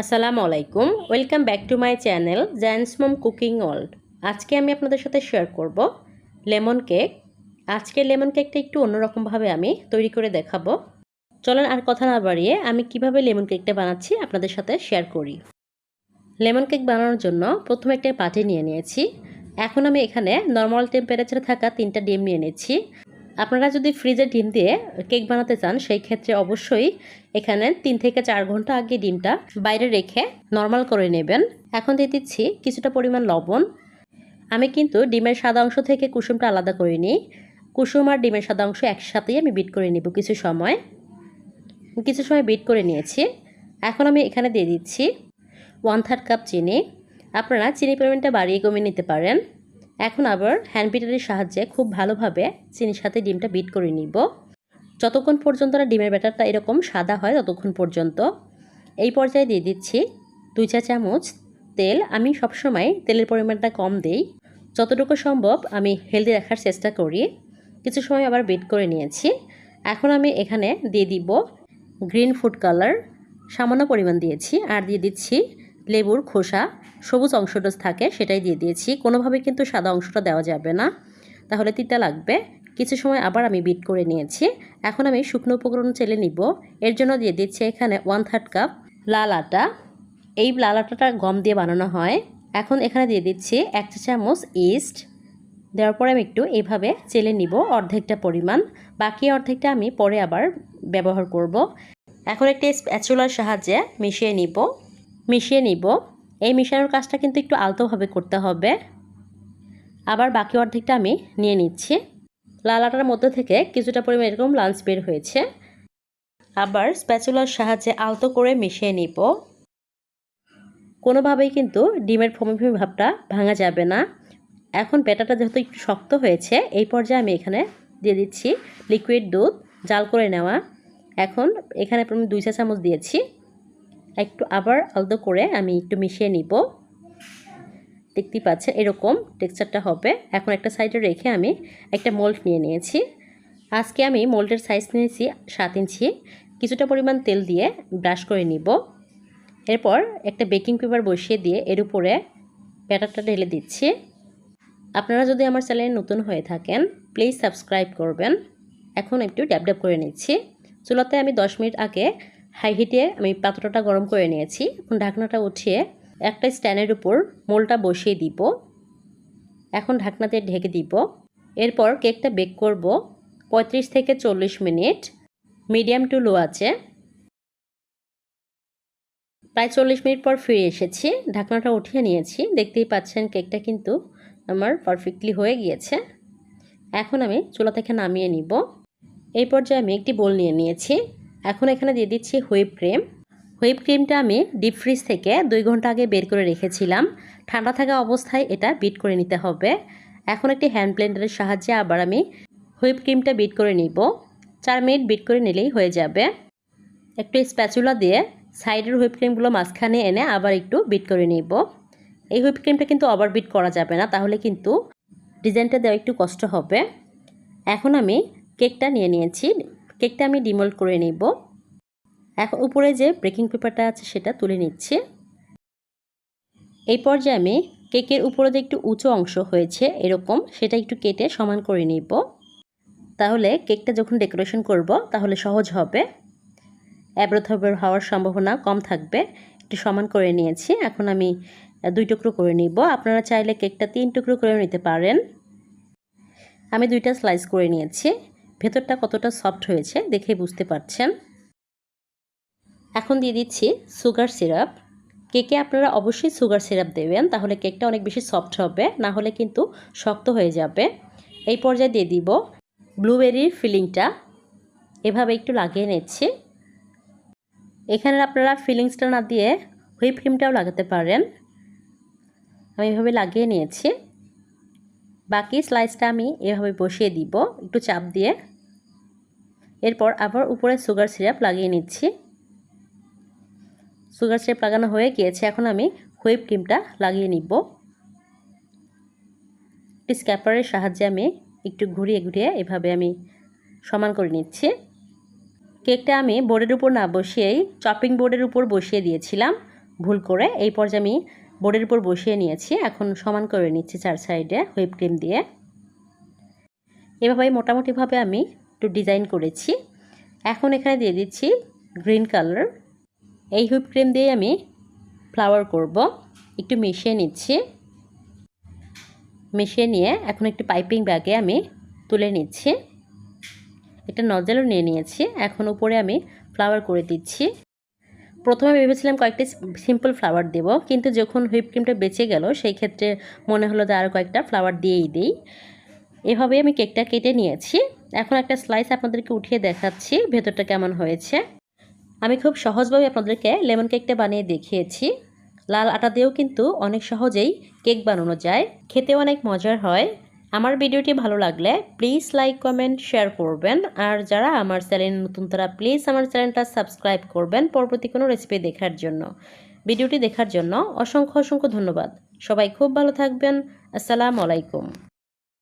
আসসালামু আলাইকুম, welcome back to my channel giants mom cooking world. আজকে আমি আপনাদের সাথে শেয়ার করব লেমন কেক। আজকে লেমন কেকটা একটু অন্যরকমভাবে আমি তৈরি করে দেখাবো। চলেন আর কথা না বাড়িয়ে আমি কিভাবে লেমন কেকটা বানাচ্ছি আপনাদের সাথে শেয়ার করি। লেমন কেক বানানোর জন্য প্রথমে একটা বাটি নিয়ে নিয়েছি। এখন আমি এখানে নর্মাল টেম্পারেচারে থাকা 3টা ডিম নিয়ে নিচ্ছি। আপনারা যদি ফ্রিজে ডিম দিয়ে কেক বানাতে চান সেই ক্ষেত্রে অবশ্যই এখানে 3 থেকে 4 ঘন্টা আগে ডিমটা বাইরে রেখে নর্মাল করে নেবেন। এখন দিয়ে দিচ্ছি কিছুটা পরিমাণ লবণ। আমি কিন্তু ডিমের সাদা অংশ থেকে কুসুমটা আলাদা করে নিই। কুসুম আর ডিমের সাদা অংশ একসাথেই আমি বিট করে নেব কিছু সময় বিট করে নিয়েছি। এখন আমি এখানে দিয়ে দিচ্ছি 1/3 কাপ চিনি। আপনারা চিনি পরিমাণটা বাড়িয়ে কমিয়ে নিতে পারেন। এখন আবার হ্যান্ড বিটারের সাহায্যে খুব ভালোভাবে চিনির সাথে ডিমটা বিট করে নিব যতক্ষণ পর্যন্ত না ডিমের ব্যাটারটা এরকম সাদা হয় ততক্ষণ পর্যন্ত। এই পর্যায়ে দিয়ে দিচ্ছি 2 চা চামচ তেল। আমি সবসময় তেলের পরিমাণটা কম দেই, যতটুকু সম্ভব আমি হেলদি রাখার চেষ্টা করি। কিছু সময় আবার বিট করে নিয়েছি। এখন আমি এখানে দিয়ে দিব গ্রিন ফুড কালার, সামান্য পরিমাণ দিয়েছি। আর দিয়ে দিচ্ছি লেবুর খোসা, সবুজ অংশটা থাকে সেটাই দিয়ে দিয়েছি। কোনোভাবে কিন্তু সাদা অংশটা দেওয়া যাবে না, তাহলে তিতা লাগবে। কিছু সময় আবার আমি বিট করে নিয়েছি। এখন আমি শুকনো উপকরণ চেলে নিব। এর জন্য দিয়ে দিচ্ছি এখানে 1/3 কাপ লাল আটা। এই লাল আটাটা গম দিয়ে বানানো হয়। এখন এখানে দিয়ে দিচ্ছি 1 চা চামচ ইস্ট। দেওয়ার পরে আমি একটু এইভাবে চেলে নিব অর্ধেকটা পরিমাণ, বাকি অর্ধেকটা আমি পরে আবার ব্যবহার করব। এখন একটি স্প্যাচুলার সাহায্যে মিশিয়ে নিব। এই মিশানোর কাজটা কিন্তু একটু আলতোভাবে করতে হবে। আবার বাকি অর্ধেকটা আমি নিয়ে নিচ্ছি। লাল আটার মধ্যে থেকে কিছুটা পরিমাণ এরকম লাঞ্চ বের হয়েছে। আবার স্প্যাচুলার সাহায্যে আলতো করে মিশিয়ে নিব। কোনোভাবেই কিন্তু ডিমের ফোমি ভাবটা ভাঙা যাবে না। এখন ব্যাটারটা যেহেতু একটু শক্ত হয়েছে, এই পর্যায়ে আমি এখানে দিয়ে দিচ্ছি লিকুইড দুধ, জাল করে নেওয়া। এখন এখানে আমি 2 চা চামচ দিয়েছি। একটু আবার আলতো করে আমি একটু মিশিয়ে নিব। দেখতেই পাচ্ছেন এরকম টেক্সচারটা হবে। এখন একটা সাইডে রেখে আমি একটা মোল্ড নিয়ে নিয়েছি। আজকে আমি মোল্ডের সাইজ নিয়েছি 7 ইঞ্চি। কিছুটা পরিমাণ তেল দিয়ে ব্রাশ করে নিব। এরপর একটা বেকিং পেপার বসিয়ে দিয়ে এর উপরে ব্যাটারটা ঢেলে দিচ্ছি। আপনারা যদি আমার চ্যানেলে নতুন হয়ে থাকেন প্লিজ সাবস্ক্রাইব করবেন। এখন একটু ড্যাব করে নিচ্ছি। চুলাতে আমি 10 মিনিট আগে হাই হিটে আমি পাত্রটা গরম করে নিয়েছি। এখন ঢাকনাটা উঠিয়ে একটা স্ট্যান্ডের উপর মোলটা বসিয়ে দিব। এখন ঢাকনাতে ঢেকে দিব। এরপর কেকটা বেক করব 35 থেকে 40 মিনিট মিডিয়াম টু লো আঁচে। প্রায় 40 মিনিট পর ফিরে এসেছি। ঢাকনাটা উঠিয়ে নিয়েছি। দেখতেই পাচ্ছেন কেকটা কিন্তু আমার পারফেক্টলি হয়ে গিয়েছে। এখন আমি চুলা থেকে নামিয়ে নিব। এই পর্যায়ে আমি একটি বোল নিয়ে নিয়েছি। এখন এখানে দিয়ে দিচ্ছি হুইপ ক্রিম। হুইপ ক্রিমটা আমি ডিপ ফ্রিজ থেকে 2 ঘন্টা আগে বের করে রেখেছিলাম। ঠান্ডা থাকা অবস্থায় এটা বিট করে নিতে হবে। এখন একটি হ্যান্ড ব্লেন্ডারের সাহায্যে আবার আমি হুইপ ক্রিমটা বিট করে নিব। 4 মিনিট বিট করে নিলেই হয়ে যাবে। একটু স্প্যাচুলা দিয়ে সাইডের হুইপ ক্রিমগুলো মাঝখানে এনে আবার একটু বিট করে নিব। এই হুইপ ক্রিমটা কিন্তু ওভার বিট করা যাবে না, তাহলে কিন্তু ডিজাইনটা দেওয়া একটু কষ্ট হবে। এখন আমি কেকটা নিয়ে নিয়েছি। কেকটা আমি ডিমোল্ড করে নিব। এখন উপরে যে বেকিং পেপারটা আছে সেটা তুলে নিচ্ছি। এই পর্যায়ে আমি কেকের উপরে যে একটু উঁচু অংশ হয়েছে এরকম, সেটা একটু কেটে সমান করে নিব। তাহলে কেকটা যখন ডেকোরেশন করব তাহলে সহজ হবে, এবড়োথেবড়ো হওয়ার সম্ভাবনা কম থাকবে। একটু সমান করে নিয়েছি। এখন আমি 2 টুকরো করে নিব। আপনারা চাইলে কেকটা 3 টুকরো করে নিতে পারেন। আমি 2টা স্লাইস করে নিয়েছি। ভেতরটা কতটা সফট হয়েছে দেখে বুঝতে পারছেন। এখন দিয়ে দিচ্ছি সুগার সিরাপ। কেকে আপনারা অবশ্যই সুগার সিরাপ দেবেন, তাহলে কেকটা অনেক বেশি সফট হবে, না হলে কিন্তু শক্ত হয়ে যাবে। এই পর্যায়ে দিয়ে দিব ব্লুবেরির ফিলিংটা। এভাবে একটু লাগিয়ে নিচ্ছি। এখানে আপনারা ফিলিংসটা না দিয়ে হুইপ ক্রিমটাও লাগাতে পারেন। আমি এভাবে লাগিয়ে নিয়েছি। বাকি স্লাইসটা আমি এভাবে বসিয়ে দিব একটু চাপ দিয়ে। এরপর আবার উপরে সুগার সিরাপ লাগিয়ে নিচ্ছি। সুগার সিরাপ লাগানো হয়ে গিয়েছে। এখন আমি হুইপ ক্রিমটা লাগিয়ে নিব। স্ক্যাপারের সাহায্যে আমি একটু ঘুরিয়ে এভাবে আমি সমান করে নিচ্ছি। কেকটা আমি বোর্ডের উপর না বসিয়েই চপিং বোর্ডের উপর বসিয়ে দিয়েছিলাম। ভুল করে। এই পর্যায়ে আমি বোর্ডের উপর বসিয়ে নিয়েছি। এখন সমান করে নিচ্ছি 4 সাইডে হুইপ ক্রিম দিয়ে। এভাবে মোটামুটিভাবে আমি একটু ডিজাইন করেছি। এখন এখানে দিয়ে দিচ্ছি গ্রিন কালার। এই হুইপ ক্রিম দিয়ে আমি ফ্লাওয়ার করব। একটু মিশিয়ে নিচ্ছি। মিশিয়ে নিয়ে এখন একটু পাইপিং ব্যাগে আমি তুলে নিচ্ছি। একটা নজেলও নিয়ে নিয়েছি। এখন উপরে আমি ফ্লাওয়ার করে দিচ্ছি। প্রথমে ভেবেছিলাম কয়েকটি সিম্পল ফ্লাওয়ার দেব, কিন্তু যখন হুইপ ক্রিমটা বেঁচে গেল সেই ক্ষেত্রে মনে হলো যে আরও কয়েকটা ফ্লাওয়ার দিয়েই দিই। এভাবে আমি কেকটা কেটে নিয়েছি। এখন একটা স্লাইস আপনাদেরকে উঠিয়ে দেখাচ্ছি ভেতরটা কেমন হয়েছে। আমি খুব সহজভাবে আপনাদেরকে লেমন কেকটা বানিয়ে দেখিয়েছি। লাল আটা দিয়েও কিন্তু অনেক সহজেই কেক বানানো যায়, খেতে অনেক মজার হয়। আমার ভিডিওটি ভালো লাগলে প্লিজ লাইক, কমেন্ট, শেয়ার করবেন। আর যারা আমার চ্যানেলে নতুন তারা প্লিজ আমার চ্যানেলটা সাবস্ক্রাইব করবেন পরবর্তী কোনো রেসিপি দেখার জন্য। ভিডিওটি দেখার জন্য অসংখ্য ধন্যবাদ। সবাই খুব ভালো থাকবেন। আসসালামু আলাইকুম।